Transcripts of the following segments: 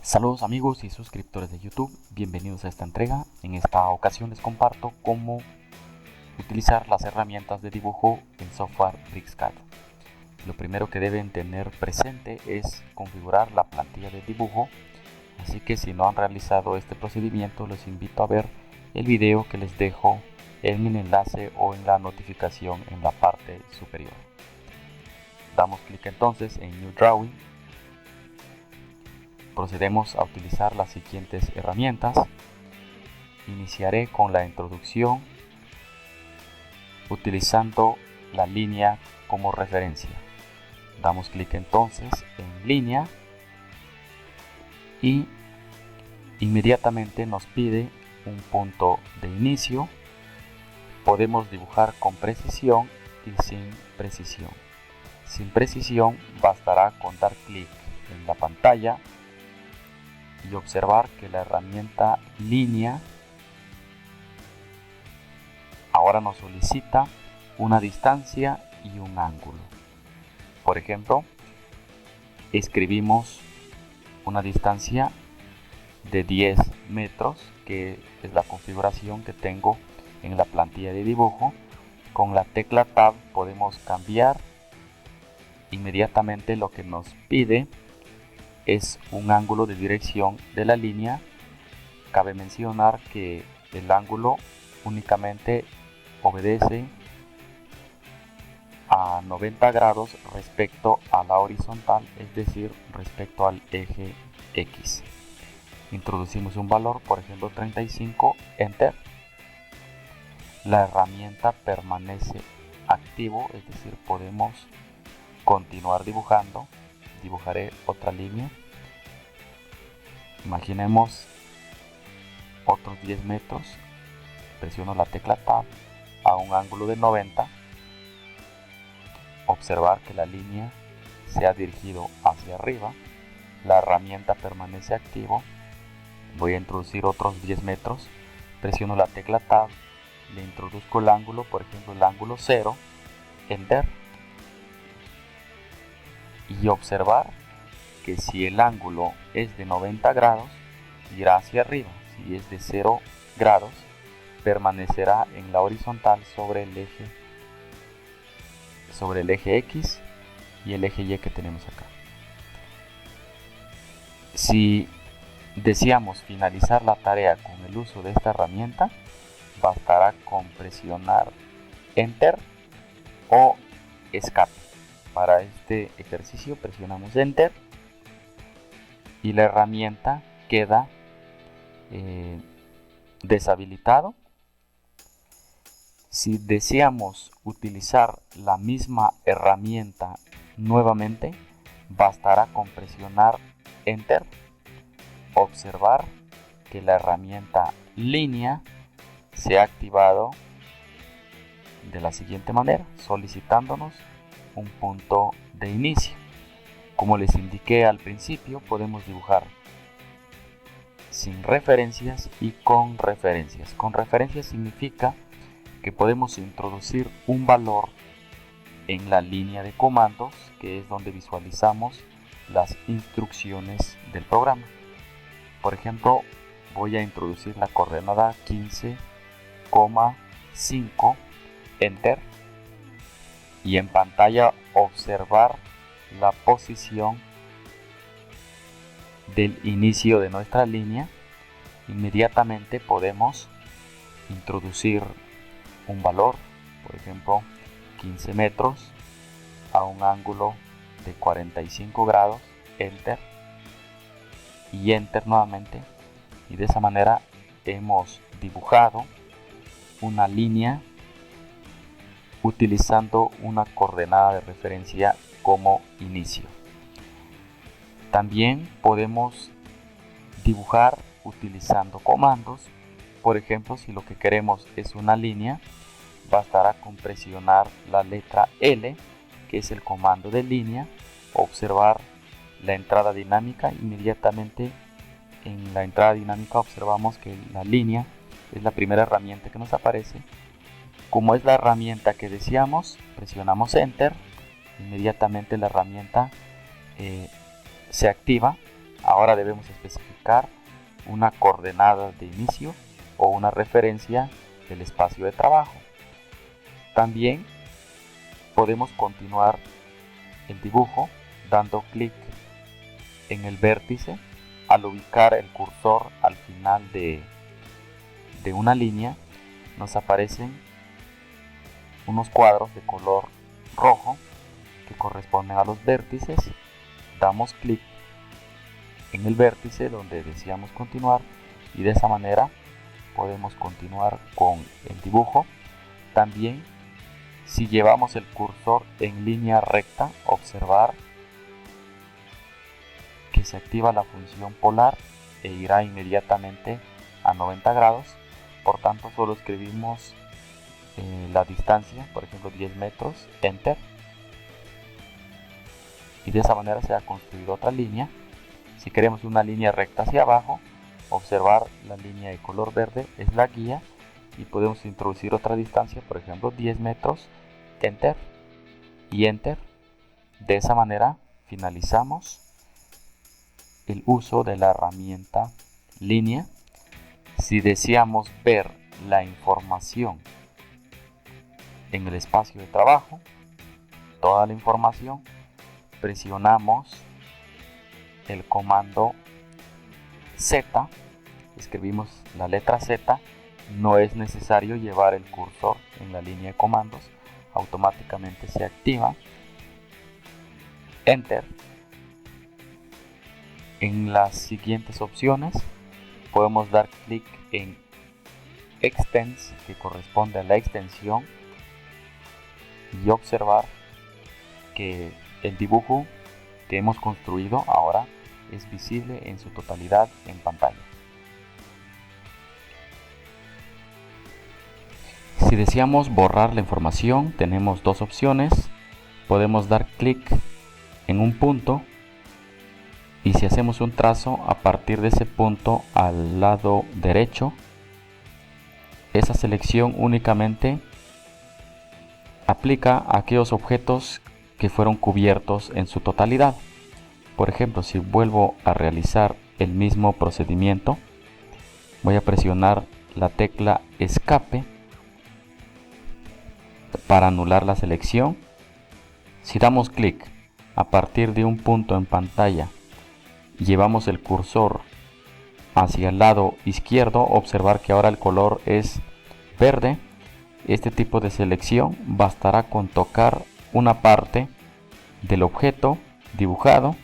Saludos amigos y suscriptores de YouTube, bienvenidos a esta entrega. En esta ocasión les comparto cómo utilizar las herramientas de dibujo en software BricsCAD. Lo primero que deben tener presente es configurar la plantilla de dibujo, así que si no han realizado este procedimiento los invito a ver el video que les dejo en el enlace o en la notificación en la parte superior. Damos clic entonces en New Drawing. Procedemos a utilizar las siguientes herramientas. Iniciaré con la introducción utilizando la línea como referencia. Damos clic entonces en línea y inmediatamente nos pide un punto de inicio. Podemos dibujar con precisión y sin precisión. Sin precisión bastará con dar clic en la pantalla y observar que la herramienta línea ahora nos solicita una distancia y un ángulo. Por ejemplo, escribimos una distancia de 10 metros, que es la configuración que tengo en la plantilla de dibujo. Con la tecla Tab podemos cambiar inmediatamente. Lo que nos pide es un ángulo de dirección de la línea. Cabe mencionar que el ángulo únicamente obedece a 90 grados respecto a la horizontal, es decir, respecto al eje X. Introducimos un valor, por ejemplo 35, Enter. La herramienta permanece activo, es decir, podemos continuar dibujando. Dibujaré otra línea. Imaginemos otros 10 metros. Presiono la tecla Tab a un ángulo de 90. Observar que la línea se ha dirigido hacia arriba. La herramienta permanece activo. Voy a introducir otros 10 metros. Presiono la tecla Tab. Le introduzco el ángulo, por ejemplo el ángulo 0. Enter. Y observar que si el ángulo es de 90 grados irá hacia arriba, si es de 0 grados permanecerá en la horizontal sobre el eje X y el eje Y que tenemos acá. Si deseamos finalizar la tarea con el uso de esta herramienta, bastará con presionar Enter o Escape. Para este ejercicio presionamos Enter y la herramienta queda deshabilitado. Si deseamos utilizar la misma herramienta nuevamente, bastará con presionar Enter, observar que la herramienta línea se ha activado de la siguiente manera, solicitándonos un punto de inicio. Como les indiqué al principio, podemos dibujar sin referencias y con referencias. Con referencias significa que podemos introducir un valor en la línea de comandos, que es donde visualizamos las instrucciones del programa. Por ejemplo, voy a introducir la coordenada 15,5, Enter, y en pantalla observar la posición del inicio de nuestra línea. Inmediatamente podemos introducir un valor, por ejemplo 15 metros a un ángulo de 45 grados, Enter y Enter nuevamente, y de esa manera hemos dibujado una línea utilizando una coordenada de referencia como inicio. También podemos dibujar utilizando comandos. Por ejemplo, si lo que queremos es una línea, bastará con presionar la letra L, que es el comando de línea, observar la entrada dinámica. Inmediatamente en la entrada dinámica observamos que la línea es la primera herramienta que nos aparece. Como es la herramienta que deseamos, presionamos Enter. Inmediatamente la herramienta se activa Ahora debemos especificar una coordenada de inicio o una referencia del espacio de trabajo. También podemos continuar el dibujo dando clic en el vértice. Al ubicar el cursor al final de una línea, nos aparecen unos cuadros de color rojo que corresponden a los vértices. Damos clic en el vértice donde deseamos continuar y de esa manera podemos continuar con el dibujo. También, si llevamos el cursor en línea recta, observar que se activa la función polar e irá inmediatamente a 90 grados. Por tanto, solo escribimos la distancia, por ejemplo 10 metros, enter, y de esa manera se ha construido otra línea. Si queremos una línea recta hacia abajo, observar la línea de color verde es la guía y podemos introducir otra distancia, por ejemplo 10 metros, enter y enter. De esa manera finalizamos el uso de la herramienta línea. Si deseamos ver la información en el espacio de trabajo, toda la información, presionamos el comando Z, escribimos la letra Z. No es necesario llevar el cursor en la línea de comandos, automáticamente se activa. Enter. En las siguientes opciones podemos dar clic en Extends, que corresponde a la extensión, y observar que el dibujo que hemos construido ahora es visible en su totalidad en pantalla. Si deseamos borrar la información, tenemos dos opciones. Podemos dar clic en un punto y si hacemos un trazo a partir de ese punto al lado derecho, esa selección únicamente aplica a aquellos objetos que fueron cubiertos en su totalidad. Por ejemplo, si vuelvo a realizar el mismo procedimiento, voy a presionar la tecla escape para anular la selección. Si damos clic a partir de un punto en pantalla y llevamos el cursor hacia el lado izquierdo, observar que ahora el color es verde. Este tipo de selección bastará con tocar una parte del objeto dibujado.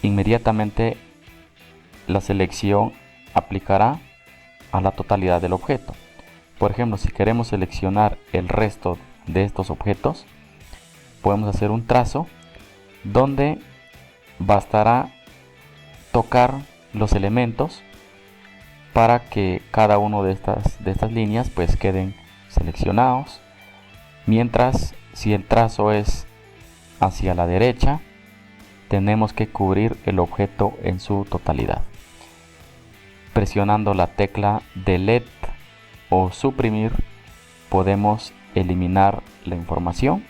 Inmediatamente la selección aplicará a la totalidad del objeto. Por ejemplo, si queremos seleccionar el resto de estos objetos, podemos hacer un trazo donde bastará tocar los elementos para que cada uno de estas líneas pues queden seleccionados. Mientras, si el trazo es hacia la derecha, tenemos que cubrir el objeto en su totalidad. Presionando la tecla Delete o suprimir, podemos eliminar la información.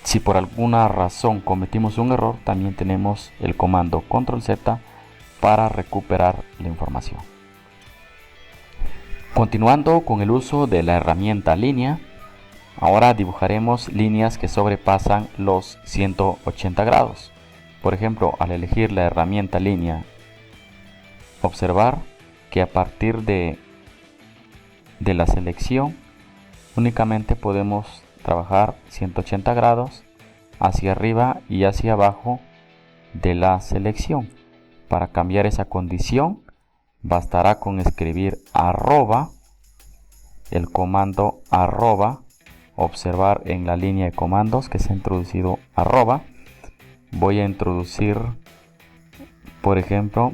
Si por alguna razón cometimos un error, también tenemos el comando Control Z para recuperar la información. Continuando con el uso de la herramienta línea, ahora dibujaremos líneas que sobrepasan los 180 grados. Por ejemplo, al elegir la herramienta línea, observar que a partir de la selección únicamente podemos trabajar 180 grados hacia arriba y hacia abajo de la selección. Para cambiar esa condición bastará con escribir arroba, el comando arroba, observar en la línea de comandos que se ha introducido arroba. Voy a introducir, por ejemplo,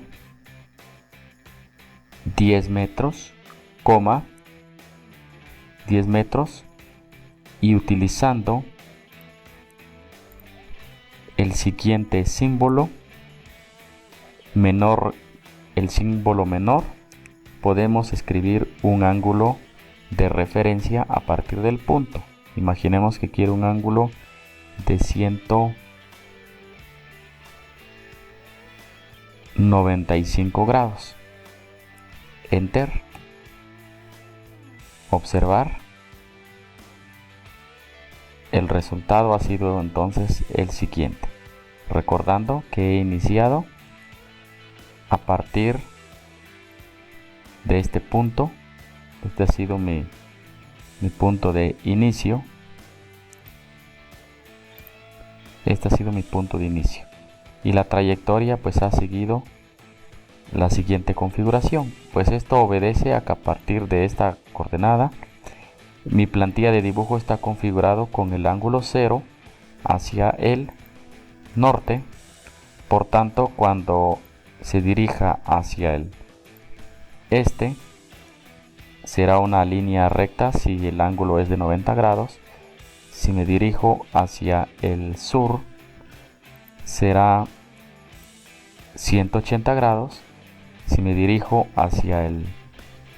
10 metros, 10 metros, y utilizando el siguiente símbolo menor, el símbolo menor, podemos escribir un ángulo de referencia a partir del punto. Imaginemos que quiero un ángulo de 95 grados. Enter. Observar. El resultado ha sido entonces el siguiente. Recordando que he iniciado a partir de este punto. Este ha sido mi punto de inicio. Este ha sido mi punto de inicio. Y la trayectoria pues ha seguido la siguiente configuración. Pues esto obedece a que a partir de esta coordenada mi plantilla de dibujo está configurado con el ángulo 0 hacia el norte. Por tanto, cuando se dirija hacia el este, será una línea recta si el ángulo es de 90 grados. Si me dirijo hacia el sur, será 180 grados. Si me dirijo hacia el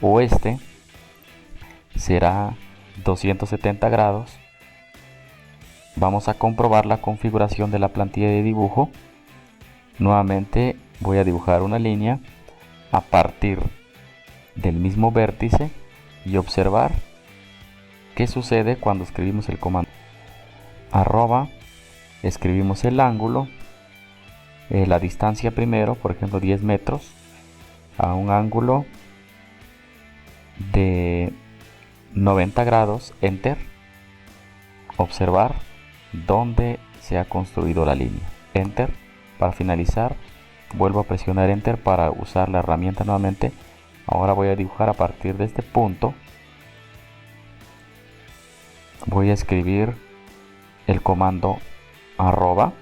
oeste, será 270 grados. Vamos a comprobar la configuración de la plantilla de dibujo. Nuevamente voy a dibujar una línea a partir del mismo vértice y observar qué sucede cuando escribimos el comando arroba. Escribimos el ángulo, la distancia primero, por ejemplo 10 metros, a un ángulo de 90 grados. Enter. Observar dónde se ha construido la línea. Enter. Para finalizar, vuelvo a presionar Enter para usar la herramienta nuevamente. Ahora voy a dibujar a partir de este punto. Voy a escribir el comando arroba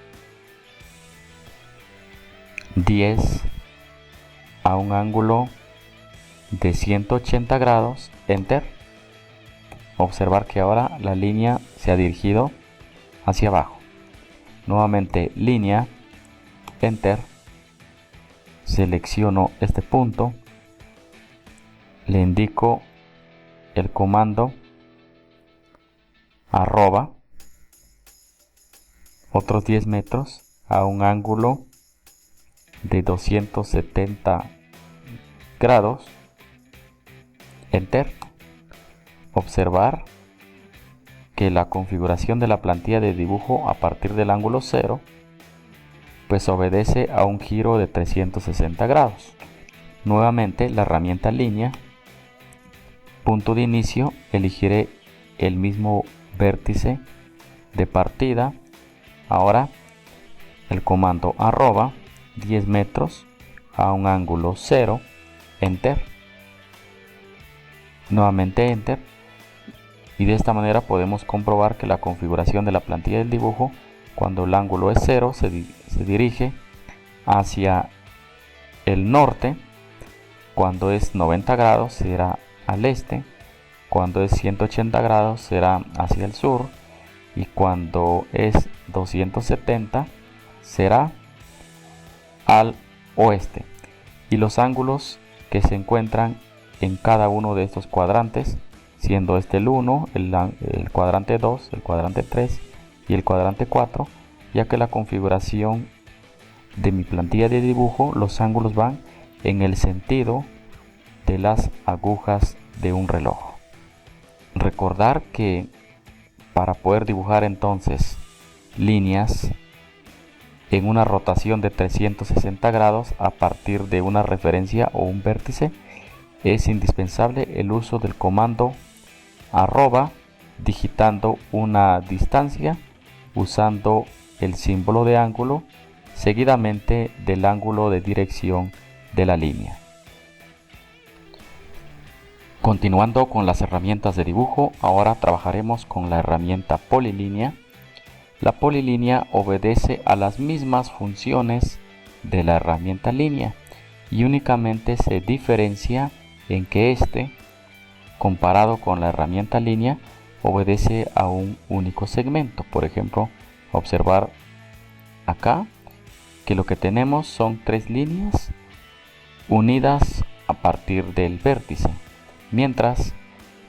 10 a un ángulo de 180 grados. Enter. Observar que ahora la línea se ha dirigido hacia abajo. Nuevamente línea. Enter. Selecciono este punto. Le indico el comando arroba otros 10 metros a un ángulo de 270 grados. Enter. Observar que la configuración de la plantilla de dibujo a partir del ángulo 0 pues obedece a un giro de 360 grados. Nuevamente la herramienta línea, punto de inicio, elegiré el mismo vértice de partida. Ahora el comando arroba 10 metros a un ángulo 0. Enter. Nuevamente Enter. Y de esta manera podemos comprobar que la configuración de la plantilla del dibujo, cuando el ángulo es 0, se dirige hacia el norte. Cuando es 90 grados será al este. Cuando es 180 grados será hacia el sur. Y cuando es 270 será al oeste. Y los ángulos que se encuentran en cada uno de estos cuadrantes, siendo este el 1, el cuadrante 2, el cuadrante 3 y el cuadrante 4, ya que la configuración de mi plantilla de dibujo, los ángulos van en el sentido de las agujas de un reloj. Recordar que para poder dibujar entonces líneas en una rotación de 360 grados a partir de una referencia o un vértice, es indispensable el uso del comando arroba, digitando una distancia usando el símbolo de ángulo seguidamente del ángulo de dirección de la línea. Continuando con las herramientas de dibujo, ahora trabajaremos con la herramienta polilínea. La polilínea obedece a las mismas funciones de la herramienta línea y únicamente se diferencia en que comparado con la herramienta línea, obedece a un único segmento. Por ejemplo, observar acá que lo que tenemos son 3 líneas unidas a partir del vértice, mientras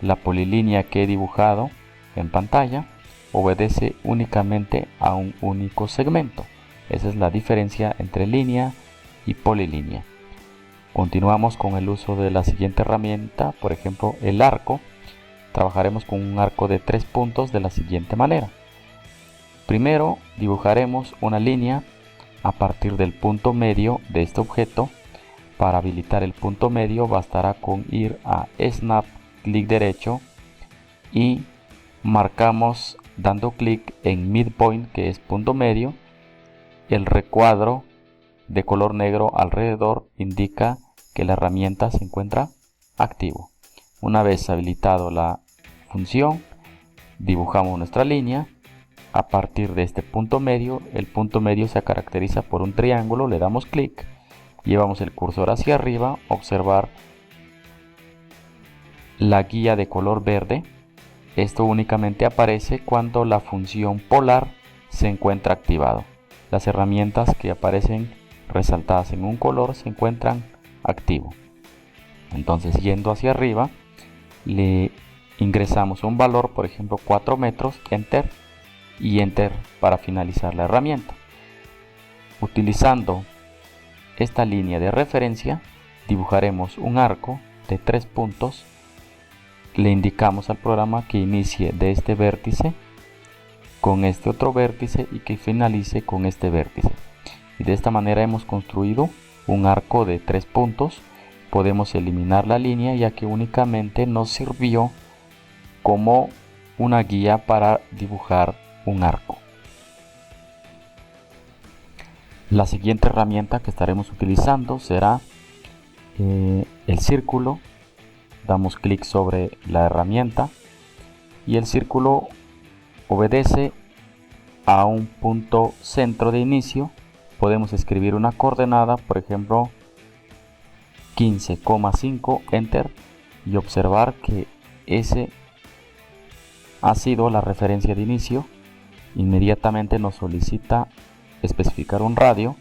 la polilínea que he dibujado en pantalla obedece únicamente a un único segmento. Esa es la diferencia entre línea y polilínea. Continuamos con el uso de la siguiente herramienta, por ejemplo el arco. Trabajaremos con un arco de 3 puntos de la siguiente manera. Primero dibujaremos una línea a partir del punto medio de este objeto. Para habilitar el punto medio bastará con ir a Snap, clic derecho y marcamos dando clic en Midpoint, que es punto medio. El recuadro de color negro alrededor indica que la herramienta se encuentra activo. Una vez habilitado la función, dibujamos nuestra línea a partir de este punto medio. El punto medio se caracteriza por un triángulo, le damos clic, llevamos el cursor hacia arriba, observar la guía de color verde. Esto únicamente aparece cuando la función polar se encuentra activado. Las herramientas que aparecen resaltadas en un color se encuentran activo. Entonces, yendo hacia arriba, le ingresamos un valor, por ejemplo 4 metros, enter y enter para finalizar la herramienta. Utilizando esta línea de referencia, dibujaremos un arco de 3 puntos. Le indicamos al programa que inicie de este vértice con este otro vértice y que finalice con este vértice. Y de esta manera hemos construido un arco de 3 puntos. Podemos eliminar la línea, ya que únicamente nos sirvió como una guía para dibujar un arco. La siguiente herramienta que estaremos utilizando será el círculo. Damos clic sobre la herramienta y el círculo obedece a un punto centro de inicio. Podemos escribir una coordenada, por ejemplo 15,5, enter, y observar que ese ha sido la referencia de inicio. Inmediatamente nos solicita especificar un radio,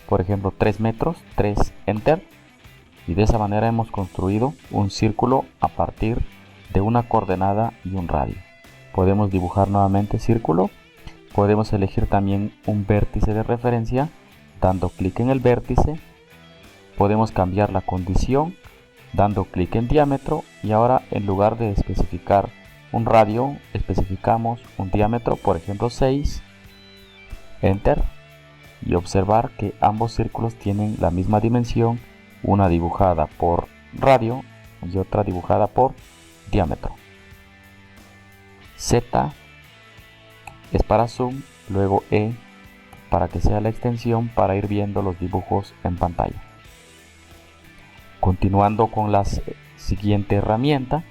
por ejemplo 3 metros, 3, enter, y de esa manera hemos construido un círculo a partir de una coordenada y un radio. Podemos dibujar nuevamente círculo. Podemos elegir también un vértice de referencia dando clic en el vértice. Podemos cambiar la condición dando clic en diámetro, y ahora en lugar de especificar un radio especificamos un diámetro, por ejemplo 6, enter, y observar que ambos círculos tienen la misma dimensión, una dibujada por radio y otra dibujada por diámetro. Z es para zoom, luego E para que sea la extensión para ir viendo los dibujos en pantalla. Continuando con la siguiente herramienta,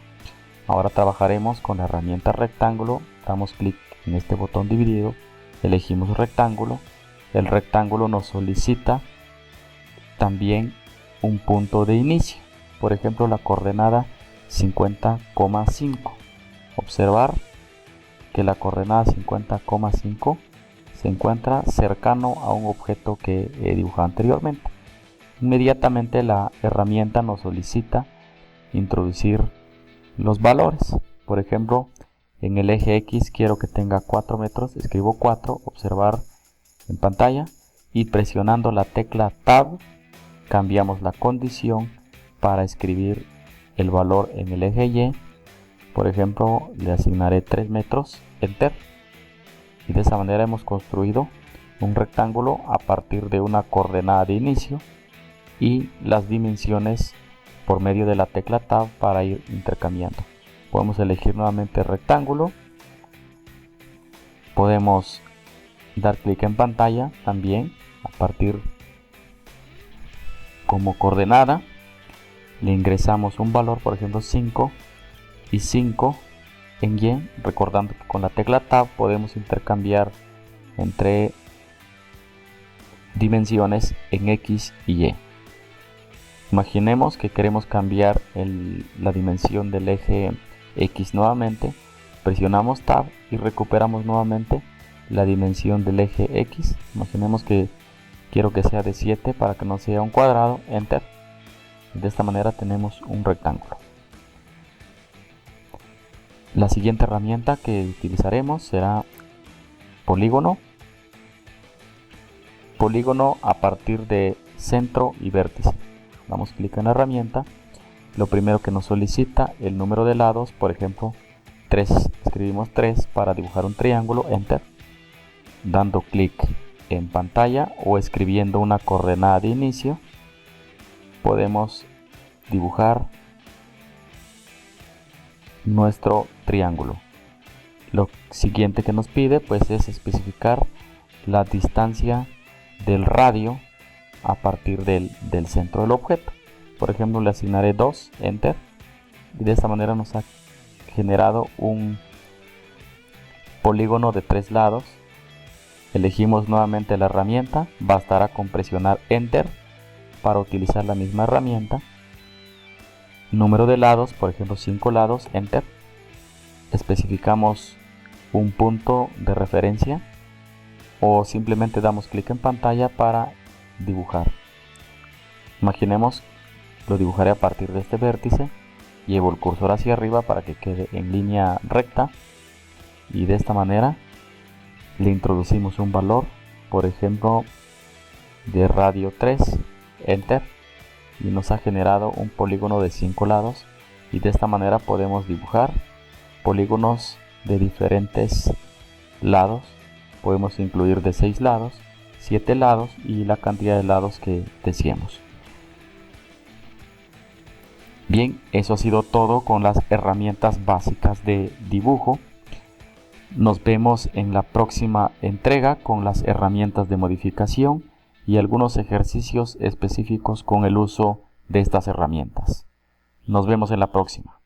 ahora trabajaremos con la herramienta rectángulo. Damos clic en este botón dividido, elegimos rectángulo. El rectángulo nos solicita también un punto de inicio, por ejemplo la coordenada 50,5. Observar que la coordenada 50,5 se encuentra cercano a un objeto que he dibujado anteriormente. Inmediatamente la herramienta nos solicita introducir los valores. Por ejemplo, en el eje X quiero que tenga 4 metros, escribo 4, observar en pantalla, y presionando la tecla Tab cambiamos la condición para escribir el valor en el eje Y. Por ejemplo, le asignaré 3 metros, enter, y de esa manera hemos construido un rectángulo a partir de una coordenada de inicio y las dimensiones por medio de la tecla Tab para ir intercambiando. Podemos elegir nuevamente rectángulo, podemos dar clic en pantalla también a partir como coordenada, le ingresamos un valor, por ejemplo 5 y 5 en Y, recordando que con la tecla Tab podemos intercambiar entre dimensiones en X y Y. Imaginemos que queremos cambiar la dimensión del eje X nuevamente, presionamos Tab y recuperamos nuevamente la dimensión del eje X. Imaginemos que quiero que sea de 7 para que no sea un cuadrado, enter. De esta manera tenemos un rectángulo. La siguiente herramienta que utilizaremos será polígono. Polígono a partir de centro y vértice. Damos clic en la herramienta. Lo primero que nos solicita el número de lados, por ejemplo 3, escribimos 3 para dibujar un triángulo, enter. Dando clic en pantalla o escribiendo una coordenada de inicio, podemos dibujar nuestro triángulo. Lo siguiente que nos pide pues es especificar la distancia del radio a partir del centro del objeto. Por ejemplo, le asignaré 2, enter, y de esta manera nos ha generado un polígono de 3 lados. Elegimos nuevamente la herramienta, bastará con presionar enter para utilizar la misma herramienta. Número de lados, por ejemplo 5 lados, enter. Especificamos un punto de referencia o simplemente damos clic en pantalla para dibujar. Imaginemos, lo dibujaré a partir de este vértice, llevo el cursor hacia arriba para que quede en línea recta y de esta manera le introducimos un valor, por ejemplo de radio 3, enter, y nos ha generado un polígono de 5 lados, y de esta manera podemos dibujar polígonos de diferentes lados. Podemos incluir de 6 lados, 7 lados y la cantidad de lados que deseemos. Bien, eso ha sido todo con las herramientas básicas de dibujo. Nos vemos en la próxima entrega con las herramientas de modificación y algunos ejercicios específicos con el uso de estas herramientas. Nos vemos en la próxima.